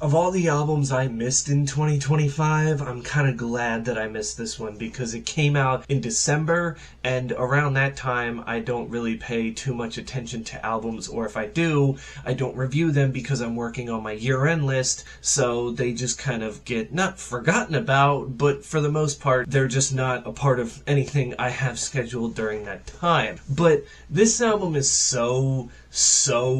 Of all the albums I missed in 2025, I'm kind of glad that I missed this one because it came out in December, and around that time I don't really pay too much attention to albums, or if I do, I don't review them because I'm working on my year-end list, so they just kind of get not forgotten about, but for the most part, they're just not a part of anything I have scheduled during that time. But this album is so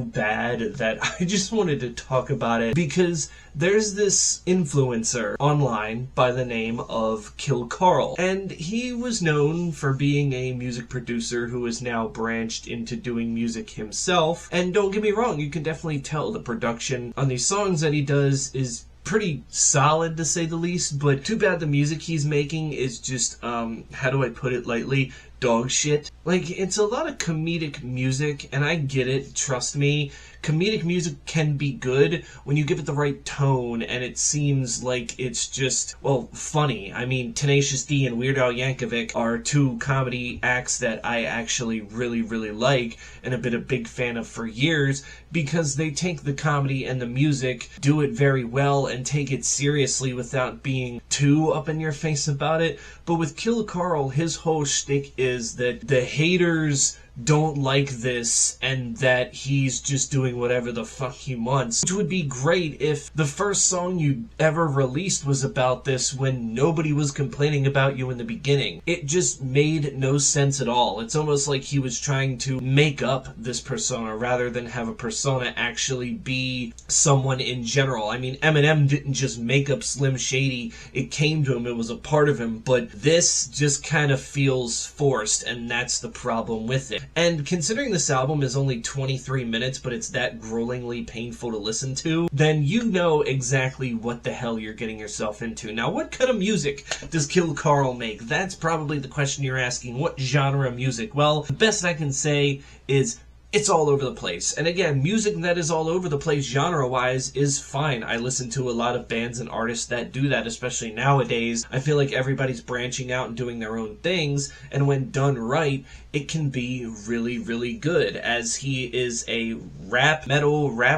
bad that I just wanted to talk about it because there's this influencer online by the name of Karl, and he was known for being a music producer who is now branched into doing music himself. And don't get me wrong, you can definitely tell the production on these songs that he does is pretty solid, to say the least, but too bad the music he's making is just, how do I put it lightly, dog shit. Like, it's a lot of comedic music, and I get it, trust me. Comedic music can be good when you give it the right tone, and it seems like it's just, well, funny. I mean, Tenacious D and Weird Al Yankovic are two comedy acts that I actually really like, and have been a big fan of for years, because they take the comedy and the music, do it very well, and take it seriously without being too up in your face about it. But with Karl, his whole shtick is that the haters don't like this and that he's just doing whatever the fuck he wants. Which would be great if the first song you ever released was about this when nobody was complaining about you in the beginning. It just made no sense at all. It's almost like he was trying to make up this persona rather than have a persona actually be someone in general. I mean, Eminem didn't just make up Slim Shady. It came to him, it was a part of him, but this just kind of feels forced, and that's the problem with it. And considering this album is only 23 minutes, but it's that gruelingly painful to listen to, then you know exactly what the hell you're getting yourself into. Now, what kind of music does Karl make? That's probably the question you're asking. What genre of music? Well, the best I can say is it's all over the place. And again, music that is all over the place genre-wise is fine. I listen to a lot of bands and artists that do that, especially nowadays. I feel like everybody's branching out and doing their own things, and when done right, it can be really good, as he is a rap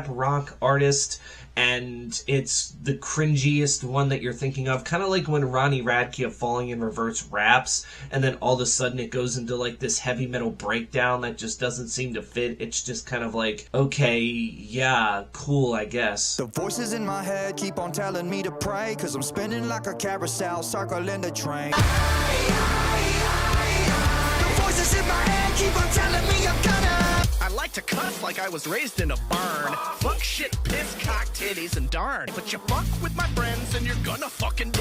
rock artist, and it's the cringiest one that you're thinking of. Kind of like when Ronnie Radke of Falling in Reverse raps, and then all of a sudden it goes into like this heavy metal breakdown that just doesn't seem to fit. It's just kind of like, okay, yeah, cool, I guess. The voices in my head keep on telling me to pray, cause I'm spinning like a carousel, circling the train. The voices in my head keep on telling me I'm gonna. I like to cuss like I was raised in a barn. Fuck, shit, piss, cock, titties, and darn. But you fuck with my friends and you're gonna fucking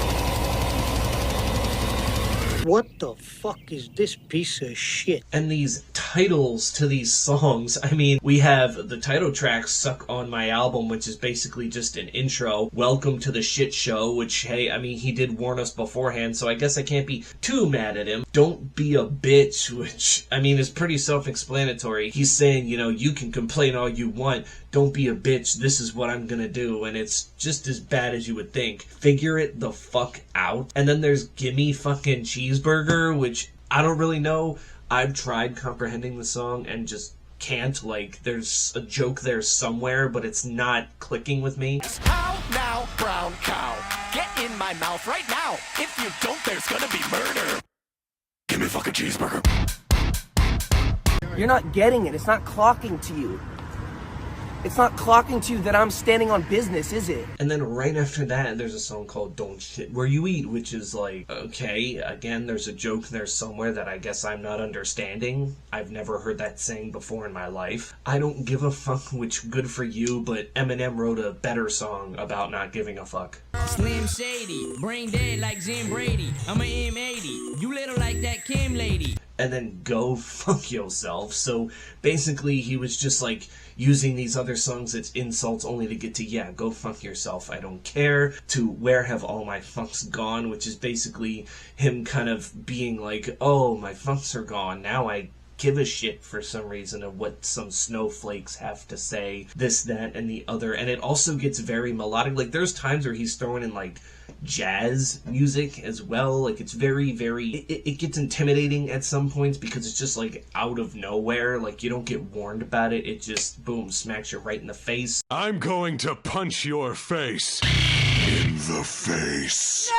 What the fuck is this piece of shit? And these titles to these songs, I mean, we have the title track, Suck on My Album, which is basically just an intro. Welcome to the Shit Show, which, hey, I mean, he did warn us beforehand, so I guess I can't be too mad at him. Don't Be a Bitch, which, I mean, is pretty self-explanatory. He's saying, you know, you can complain all you want. Don't be a bitch, this is what I'm gonna do, and it's just as bad as you would think. Figure it the fuck out. And then there's Gimme Fucking Cheeseburger, which I don't really know. I've tried comprehending the song and just can't. Like, there's a joke there somewhere, but it's not clicking with me. How now, brown cow? Get in my mouth right now. If you don't, there's gonna be murder. Give me a fucking cheeseburger. You're not getting it. It's not clocking to you. It's not clocking to you that I'm standing on business, is it? And then right after that, there's a song called Don't Shit Where You Eat, which is like, okay, again, there's a joke there somewhere that I guess I'm not understanding. I've never heard that saying before in my life. I don't give a fuck, which good for you, but Eminem wrote a better song about not giving a fuck. Slim Shady, brain dead like Jim Brady. I'm a M80, you little like that Kim lady. And then Go Fuck Yourself. So basically he was just like using these other songs as insults only to get to, yeah, go fuck yourself, I don't care, to Where Have All My Fucks Gone, which is basically him kind of being like, oh, my fucks are gone, now I give a shit for some reason of what some snowflakes have to say, this, that, and the other. And it also gets very melodic. Like, there's times where he's throwing in, like, jazz music as well. Like, it's very, very, it gets intimidating at some points because it's just, like, out of nowhere. Like, you don't get warned about it. It just, boom, smacks you right in the face. I'm going to punch your face in the face.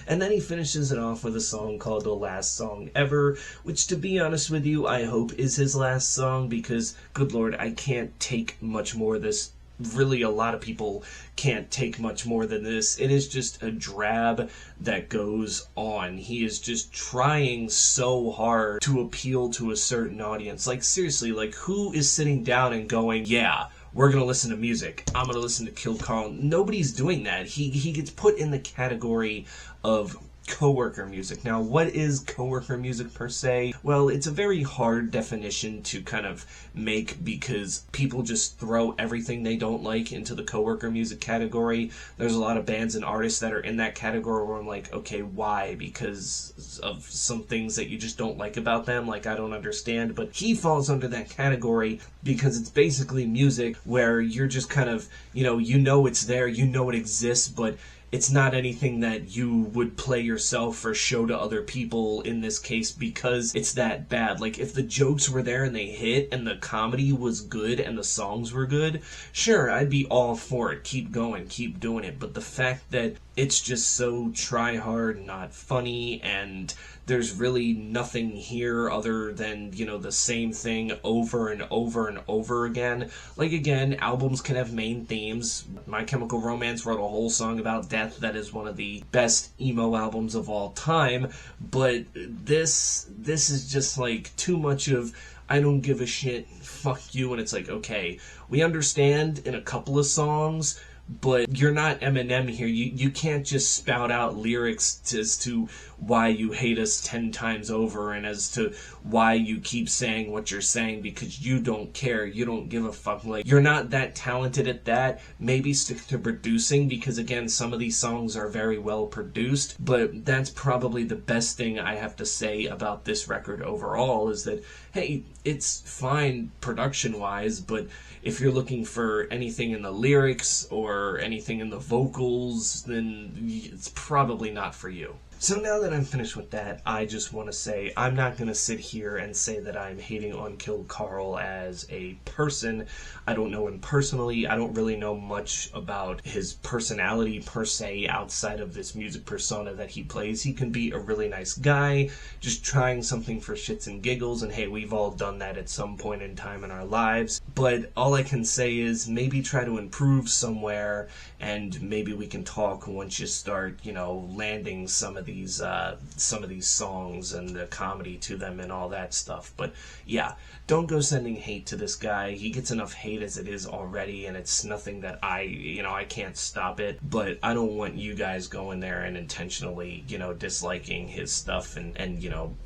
And then he finishes it off with a song called The Last Song Ever, which, to be honest with you, I hope is his last song because, good lord, I can't take much more of this. Really, a lot of people can't take much more than this. It is just a drab that goes on. He is just trying so hard to appeal to a certain audience. Like, seriously, like, who is sitting down and going, yeah, we're going to listen to music. I'm going to listen to Kill Karl. Nobody's doing that. He gets put in the category of coworker music. Now, what is coworker music per se? Well, it's a very hard definition to kind of make because people just throw everything they don't like into the coworker music category. There's a lot of bands and artists that are in that category where I'm like, okay, why? Because of some things that you just don't like about them, like I don't understand. But he falls under that category because it's basically music where you're just kind of, you know it's there, you know it exists, but it's not anything that you would play yourself or show to other people in this case because it's that bad. Like, if the jokes were there and they hit and the comedy was good and the songs were good, sure, I'd be all for it. Keep going, keep doing it. But the fact that it's just so try-hard, not funny, and there's really nothing here other than, the same thing over and over and over again. Like, again, albums can have main themes. My Chemical Romance wrote a whole song about death that is one of the best emo albums of all time, but this is just, like, too much of, I don't give a shit, fuck you, and it's like, okay, we understand in a couple of songs, but you're not Eminem here. You can't just spout out lyrics as to why you hate us 10 times over and as to why you keep saying what you're saying because you don't care. You don't give a fuck. Like, you're not that talented at that. Maybe stick to producing because, again, some of these songs are very well produced, but that's probably the best thing I have to say about this record overall is that, hey, it's fine production-wise, but if you're looking for anything in the lyrics or anything in the vocals, then it's probably not for you. So now that I'm finished with that, I just want to say I'm not going to sit here and say that I'm hating on Kill Karl as a person. I don't know him personally. I don't really know much about his personality per se outside of this music persona that he plays. He can be a really nice guy, just trying something for shits and giggles, and hey, we've all done that at some point in time in our lives. But all I can say is maybe try to improve somewhere, and maybe we can talk once you start, landing some of these songs and the comedy to them and all that stuff. But yeah, don't go sending hate to this guy. He gets enough hate as it is already, and it's nothing that I can't stop it. But I don't want you guys going there and intentionally, disliking his stuff and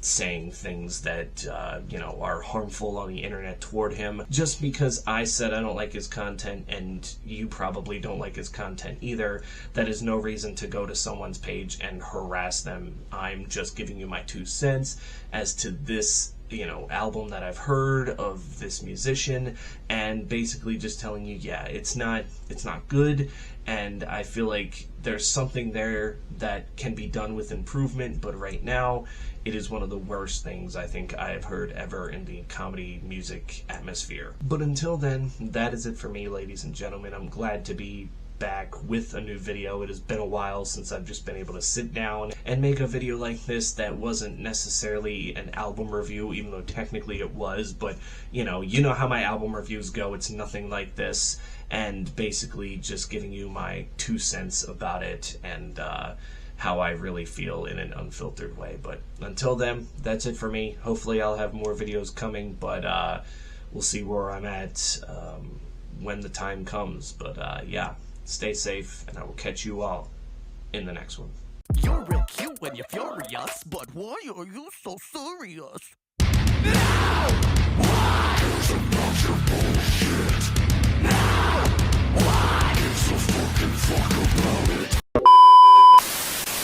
saying things that, are harmful on the internet toward him. Just because I said I don't like his content and you probably don't like his content either, that is no reason to go to someone's page and harass them. I'm just giving you my 2 cents as to this album that I've heard of this musician, and basically just telling you, yeah, it's not good, and I feel like there's something there that can be done with improvement, but right now it is one of the worst things I think I have heard ever in the comedy music atmosphere. But until then, that is it for me, ladies and gentlemen. I'm glad to be back with a new video. It has been a while since I've just been able to sit down and make a video like this that wasn't necessarily an album review, even though technically it was, but you know how my album reviews go. It's nothing like this, and basically just giving you my 2 cents about it and how I really feel in an unfiltered way. But until then, that's it for me. Hopefully I'll have more videos coming, but we'll see where I'm at when the time comes. But yeah, stay safe, and I will catch you all in the next one. You're real cute when you're furious, but why are you so serious?